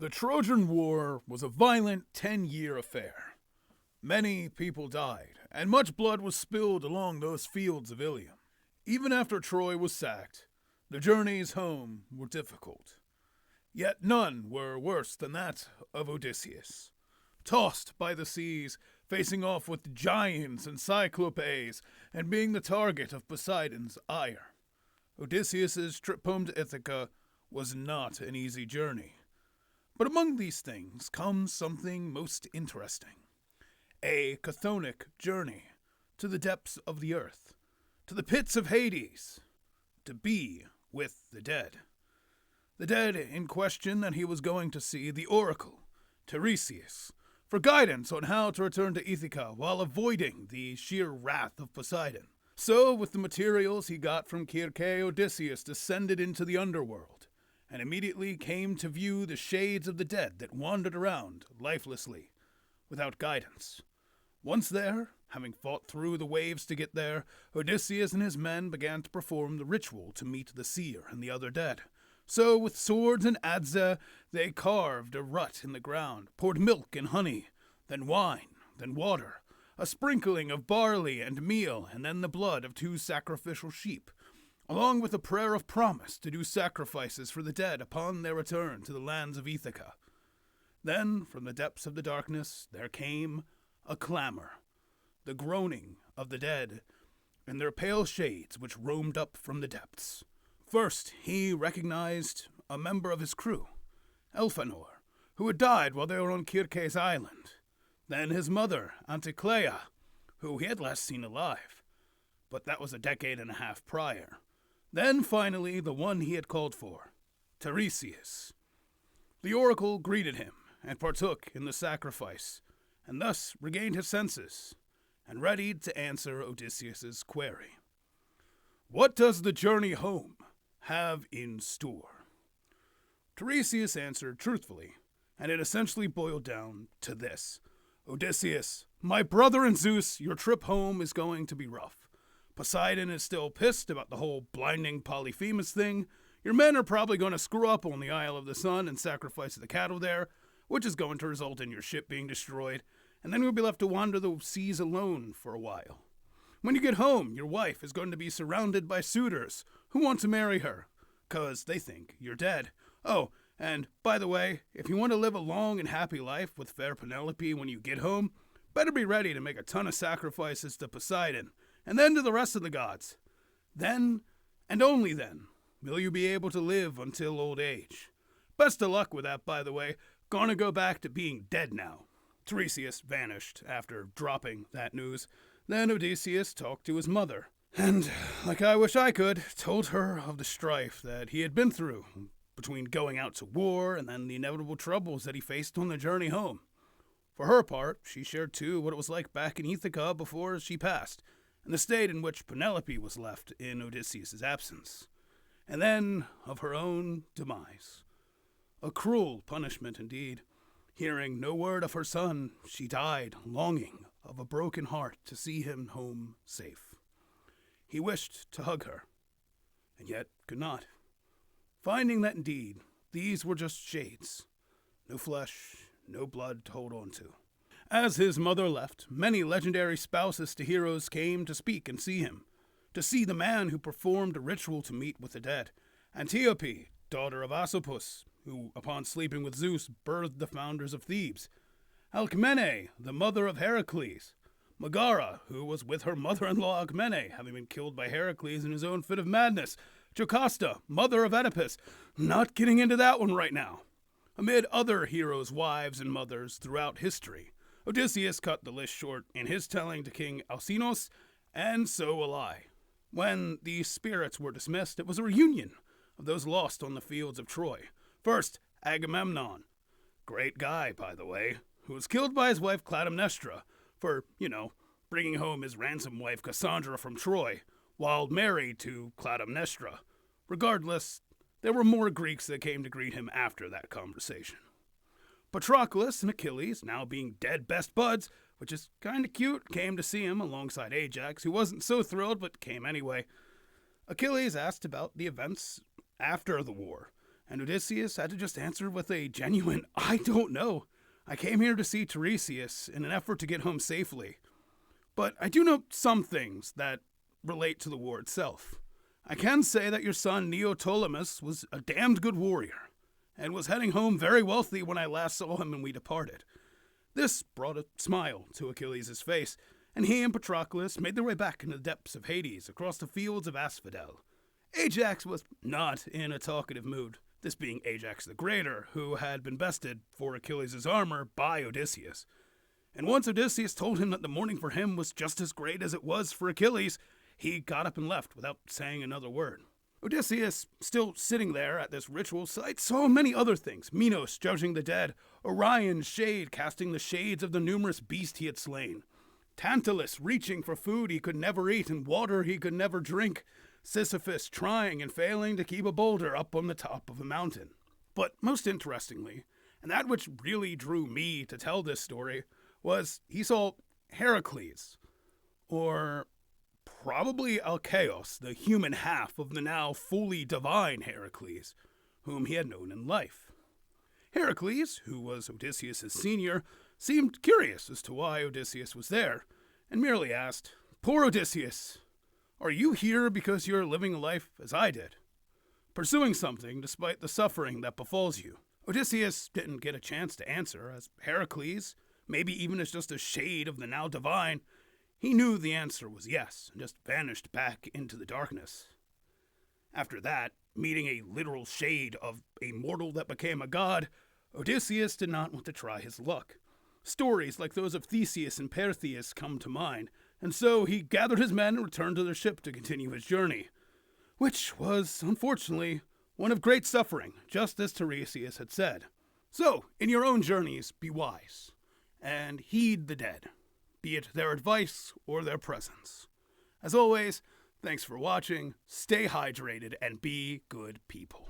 The Trojan War was a violent 10-year affair. Many people died, and much blood was spilled along those fields of Ilium. Even after Troy was sacked, the journeys home were difficult. Yet none were worse than that of Odysseus. Tossed by the seas, facing off with giants and cyclopes, and being the target of Poseidon's ire. Odysseus's trip home to Ithaca was not an easy journey. But among these things comes something most interesting. A chthonic journey to the depths of the earth, to the pits of Hades, to be with the dead. The dead in question that he was going to see the oracle, Tiresias, for guidance on how to return to Ithaca while avoiding the sheer wrath of Poseidon. So, with the materials he got from Circe, Odysseus descended into the Underworld, and immediately came to view the shades of the dead that wandered around lifelessly, without guidance. Once there, having fought through the waves to get there, Odysseus and his men began to perform the ritual to meet the seer and the other dead. So, with swords and adze, they carved a rut in the ground, poured milk and honey, then wine, then water, a sprinkling of barley and meal, and then the blood of 2 sacrificial sheep, along with a prayer of promise to do sacrifices for the dead upon their return to the lands of Ithaca. Then, from the depths of the darkness, there came a clamor, the groaning of the dead, and their pale shades which roamed up from the depths. First, he recognized a member of his crew, Elphanor, who had died while they were on Circe's island. Then his mother, Anticlea, who he had last seen alive, but that was a decade and a half prior. Then, finally, the one he had called for, Tiresias. The oracle greeted him and partook in the sacrifice, and thus regained his senses, and readied to answer Odysseus's query. What does the journey home have in store? Tiresias answered truthfully, and it essentially boiled down to this. Odysseus, my brother and Zeus, your trip home is going to be rough. Poseidon is still pissed about the whole blinding Polyphemus thing. Your men are probably going to screw up on the Isle of the Sun and sacrifice the cattle there, which is going to result in your ship being destroyed, and then you'll be left to wander the seas alone for a while. When you get home, your wife is going to be surrounded by suitors who want to marry her, 'cause they think you're dead. Oh, and by the way, if you want to live a long and happy life with fair Penelope when you get home, better be ready to make a ton of sacrifices to Poseidon, and then to the rest of the gods. Then, and only then, will you be able to live until old age. Best of luck with that, by the way. Gonna go back to being dead now. Tiresias vanished after dropping that news. Then Odysseus talked to his mother, and, like I wish I could, told her of the strife that he had been through, between going out to war and then the inevitable troubles that he faced on the journey home. For her part, she shared too what it was like back in Ithaca before she passed, and the state in which Penelope was left in Odysseus' absence, and then of her own demise. A cruel punishment indeed. Hearing no word of her son, she died, longing of a broken heart to see him home safe. He wished to hug her, and yet could not, finding that indeed these were just shades, no flesh, no blood to hold on to. As his mother left, many legendary spouses to heroes came to speak and see him, to see the man who performed a ritual to meet with the dead. Antiope, daughter of Asopus, who, upon sleeping with Zeus, birthed the founders of Thebes. Alcmene, the mother of Heracles. Megara, who was with her mother-in-law Alcmene, having been killed by Heracles in his own fit of madness. Jocasta, mother of Oedipus. Not getting into that one right now. Amid other heroes' wives and mothers throughout history, Odysseus cut the list short in his telling to King Alcinous, and so will I. When the spirits were dismissed, it was a reunion of those lost on the fields of Troy. First, Agamemnon. Great guy, by the way, who was killed by his wife Clytemnestra for, bringing home his ransom wife Cassandra from Troy, while married to Clytemnestra. Regardless, there were more Greeks that came to greet him after that conversation. Patroclus and Achilles, now being dead best buds, which is kinda cute, came to see him alongside Ajax, who wasn't so thrilled but came anyway. Achilles asked about the events after the war, And Odysseus had to just answer with a genuine, I don't know. I came here to see Tiresias in an effort to get home safely. But I do know some things that relate to the war itself. I can say that your son Neoptolemus was a damned good warrior, and was heading home very wealthy when I last saw him and we departed. This brought a smile to Achilles' face, and he and Patroclus made their way back into the depths of Hades across the fields of Asphodel. Ajax was not in a talkative mood, this being Ajax the Greater, who had been bested for Achilles' armor by Odysseus. And once Odysseus told him that the morning for him was just as great as it was for Achilles, he got up and left without saying another word. Odysseus, still sitting there at this ritual site, saw many other things. Minos judging the dead, Orion's shade casting the shades of the numerous beasts he had slain, Tantalus reaching for food he could never eat and water he could never drink, Sisyphus trying and failing to keep a boulder up on the top of a mountain. But most interestingly, and that which really drew me to tell this story, was he saw Heracles, or probably Alcaeus, the human half of the now fully divine Heracles, whom he had known in life. Heracles, who was Odysseus' senior, seemed curious as to why Odysseus was there, and merely asked, "Poor Odysseus, are you here because you're living a life as I did, pursuing something despite the suffering that befalls you?" Odysseus didn't get a chance to answer, as Heracles, maybe even as just a shade of the now divine, he knew the answer was yes, and just vanished back into the darkness. After that, meeting a literal shade of a mortal that became a god, Odysseus did not want to try his luck. Stories like those of Theseus and Perseus come to mind, and so he gathered his men and returned to their ship to continue his journey, which was, unfortunately, one of great suffering, just as Tiresias had said. So, in your own journeys, be wise, and heed the dead, be it their advice or their presence. As always, thanks for watching, stay hydrated, and be good people.